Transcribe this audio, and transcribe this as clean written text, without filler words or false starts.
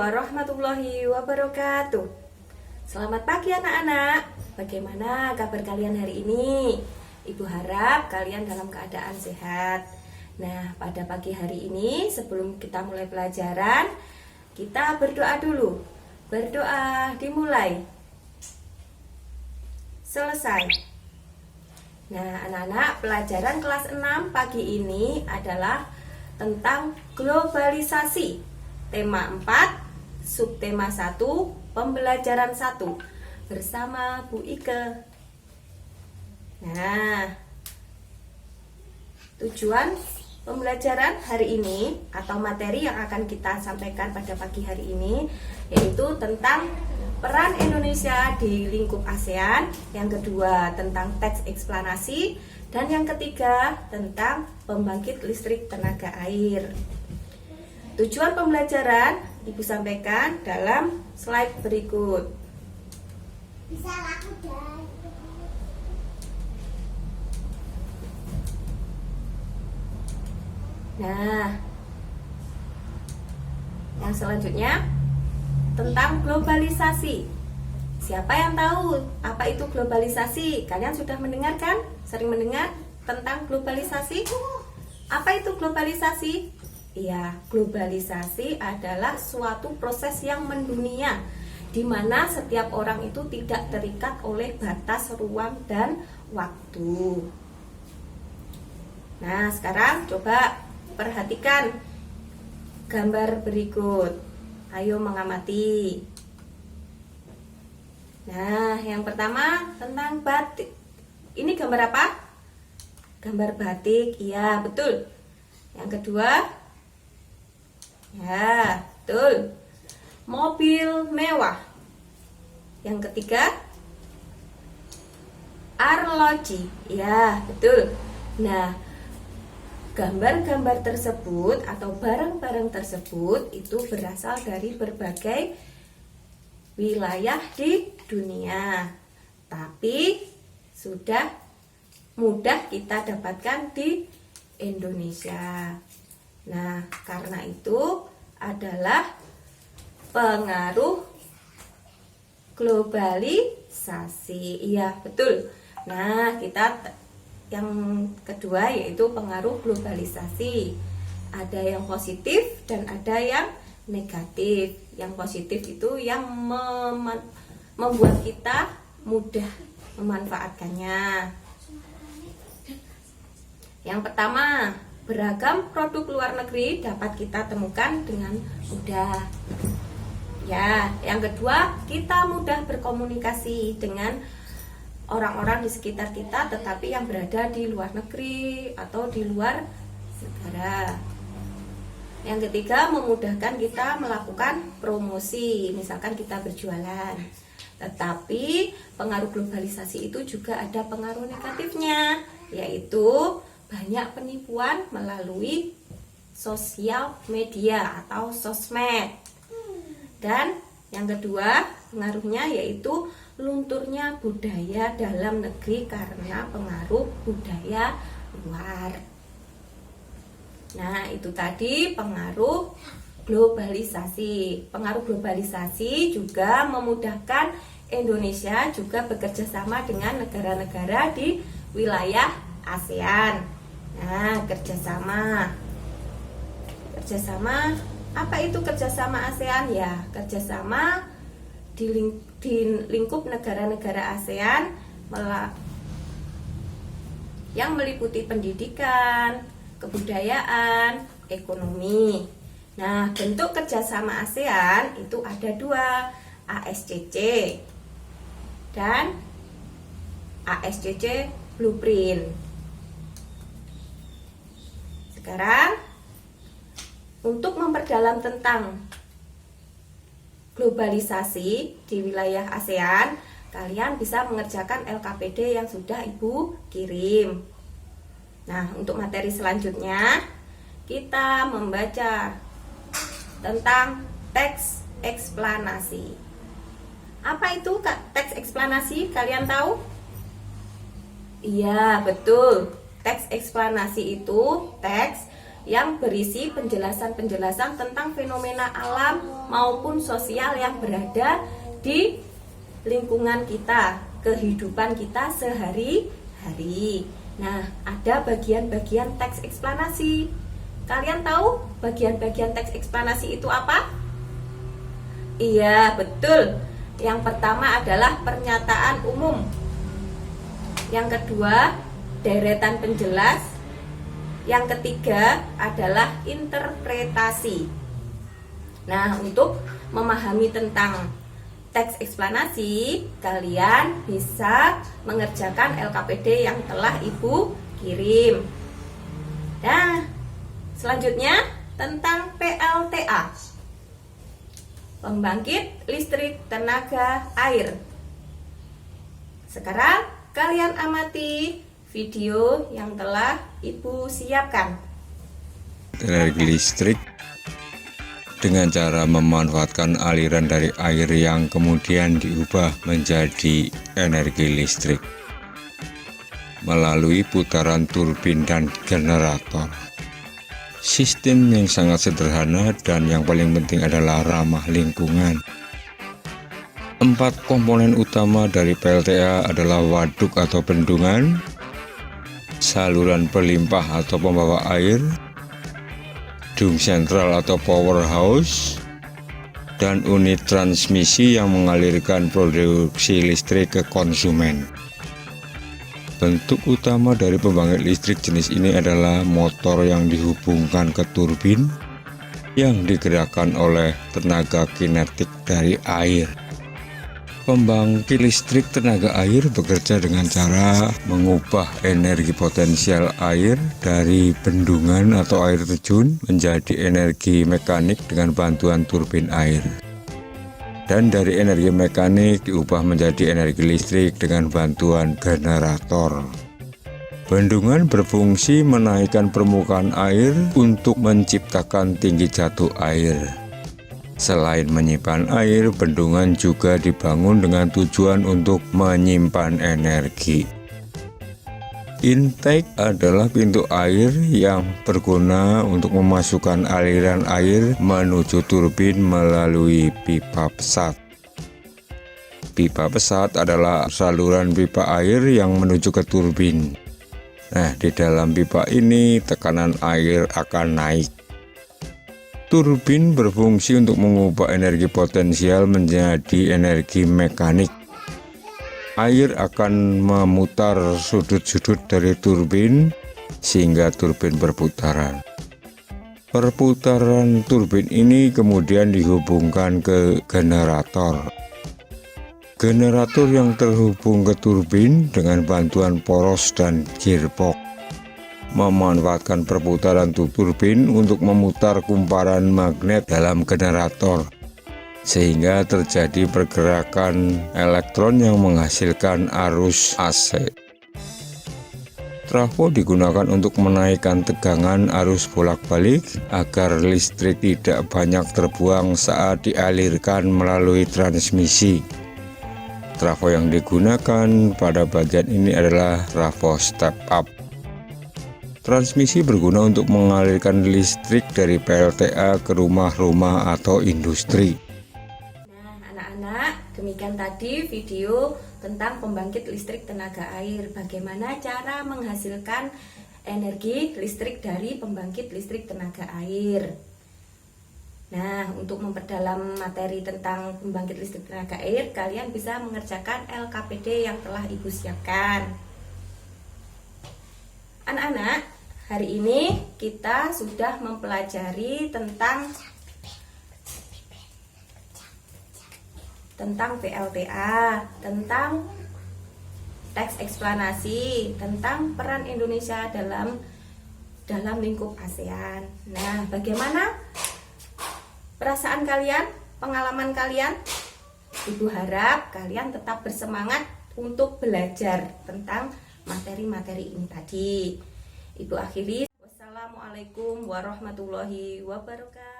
warahmatullahi wabarakatuh. Selamat pagi anak-anak. Bagaimana kabar kalian hari ini? Ibu harap kalian dalam keadaan sehat. Nah, pada pagi hari ini sebelum kita mulai pelajaran, kita berdoa dulu. Berdoa dimulai. Selesai. Nah, anak-anak, pelajaran kelas 6 pagi ini adalah tentang globalisasi. Tema 4, subtema 1, pembelajaran 1 bersama Bu Ike. Nah, tujuan pembelajaran hari ini atau materi yang akan kita sampaikan pada pagi hari ini yaitu tentang peran Indonesia di lingkup ASEAN, yang kedua tentang teks eksplanasi, dan yang ketiga tentang pembangkit listrik tenaga air. Tujuan pembelajaran Ibu sampaikan dalam slide berikut. Nah, yang selanjutnya tentang globalisasi. Siapa yang tahu apa itu globalisasi? Kalian sudah mendengarkan? Sering mendengar tentang globalisasi? Apa itu globalisasi? Ya, globalisasi adalah suatu proses yang mendunia, di mana setiap orang itu tidak terikat oleh batas ruang dan waktu. Nah, sekarang coba perhatikan gambar berikut. Ayo mengamati. Nah, yang pertama tentang batik. Ini gambar apa? Gambar batik. Iya, betul. Yang kedua, ya, betul. Mobil mewah. Yang ketiga, arloji. Ya, betul. Nah, gambar-gambar tersebut atau barang-barang tersebut itu berasal dari berbagai wilayah di dunia. Tapi sudah mudah kita dapatkan di Indonesia. Nah, karena itu adalah pengaruh globalisasi. Iya, betul. Nah, kita yang kedua yaitu pengaruh globalisasi. Ada yang positif dan ada yang negatif. Yang positif itu yang membuat kita mudah memanfaatkannya. Yang pertama, beragam produk luar negeri dapat kita temukan dengan mudah. Ya, yang kedua, kita mudah berkomunikasi dengan orang-orang di sekitar kita tetapi yang berada di luar negeri atau di luar negara. Yang ketiga, memudahkan kita melakukan promosi, misalkan kita berjualan. Tetapi pengaruh globalisasi itu juga ada pengaruh negatifnya, yaitu banyak penipuan melalui sosial media atau sosmed. Dan yang kedua, pengaruhnya yaitu lunturnya budaya dalam negeri karena pengaruh budaya luar. Nah, itu tadi pengaruh globalisasi. Pengaruh globalisasi juga memudahkan Indonesia juga bekerja sama dengan negara-negara di wilayah ASEAN. Nah, kerjasama. Apa itu kerjasama ASEAN? Ya, kerjasama di lingkup negara-negara ASEAN yang meliputi pendidikan, kebudayaan, ekonomi. Nah, bentuk kerjasama ASEAN itu ada dua, ASCC dan ASCC Blueprint. Sekarang, untuk memperdalam tentang globalisasi di wilayah ASEAN, kalian bisa mengerjakan LKPD yang sudah Ibu kirim. Nah, untuk materi selanjutnya, kita membaca tentang teks eksplanasi. Apa itu teks eksplanasi? Kalian tahu? Iya, betul. Teks eksplanasi itu teks yang berisi penjelasan-penjelasan tentang fenomena alam maupun sosial yang berada di lingkungan kita, kehidupan kita sehari-hari. Nah, ada bagian-bagian teks eksplanasi. Kalian tahu bagian-bagian teks eksplanasi itu apa? Iya, betul. Yang pertama adalah pernyataan umum. Yang kedua, deretan penjelas. Yang ketiga adalah interpretasi. Nah, untuk memahami tentang teks eksplanasi, kalian bisa mengerjakan LKPD yang telah Ibu kirim. Nah, selanjutnya tentang PLTA, pembangkit listrik tenaga air. Sekarang kalian amati video yang telah Ibu siapkan. Energi listrik dengan cara memanfaatkan aliran dari air yang kemudian diubah menjadi energi listrik melalui putaran turbin dan generator. Sistem yang sangat sederhana dan yang paling penting adalah ramah lingkungan. 4 komponen utama dari PLTA adalah waduk atau bendungan, saluran pelimpah atau pembawa air, dum sentral atau powerhouse, dan unit transmisi yang mengalirkan produksi listrik ke konsumen. Bentuk utama dari pembangkit listrik jenis ini adalah motor yang dihubungkan ke turbin yang digerakkan oleh tenaga kinetik dari air. Pembangkit listrik tenaga air bekerja dengan cara mengubah energi potensial air dari bendungan atau air terjun menjadi energi mekanik dengan bantuan turbin air. Dan dari energi mekanik diubah menjadi energi listrik dengan bantuan generator. Bendungan berfungsi menaikkan permukaan air untuk menciptakan tinggi jatuh air. Selain menyimpan air, bendungan juga dibangun dengan tujuan untuk menyimpan energi. Intake adalah pintu air yang berguna untuk memasukkan aliran air menuju turbin melalui pipa pesat. Pipa pesat adalah saluran pipa air yang menuju ke turbin. Nah, di dalam pipa ini tekanan air akan naik. Turbin berfungsi untuk mengubah energi potensial menjadi energi mekanik. Air akan memutar sudut-sudut dari turbin sehingga turbin berputaran. Perputaran turbin ini kemudian dihubungkan ke generator. Generator yang terhubung ke turbin dengan bantuan poros dan gearbox memanfaatkan perputaran turbin untuk memutar kumparan magnet dalam generator, sehingga terjadi pergerakan elektron yang menghasilkan arus AC. Trafo digunakan untuk menaikkan tegangan arus bolak-balik agar listrik tidak banyak terbuang saat dialirkan melalui transmisi. Trafo yang digunakan pada bagian ini adalah trafo step up. Transmisi berguna untuk mengalirkan listrik dari PLTA ke rumah-rumah atau industri. Nah, anak-anak, demikian tadi video tentang pembangkit listrik tenaga air. Bagaimana cara menghasilkan energi listrik dari pembangkit listrik tenaga air. Nah, untuk memperdalam materi tentang pembangkit listrik tenaga air, kalian bisa mengerjakan LKPD yang telah Ibu siapkan. Anak-anak, hari ini kita sudah mempelajari tentang PLTA, tentang teks eksplanasi, tentang peran Indonesia dalam lingkup ASEAN. Nah, bagaimana perasaan kalian, pengalaman kalian? Ibu harap kalian tetap bersemangat untuk belajar tentang materi-materi ini tadi. Ibu akhiri, wassalamualaikum warahmatullahi wabarakatuh.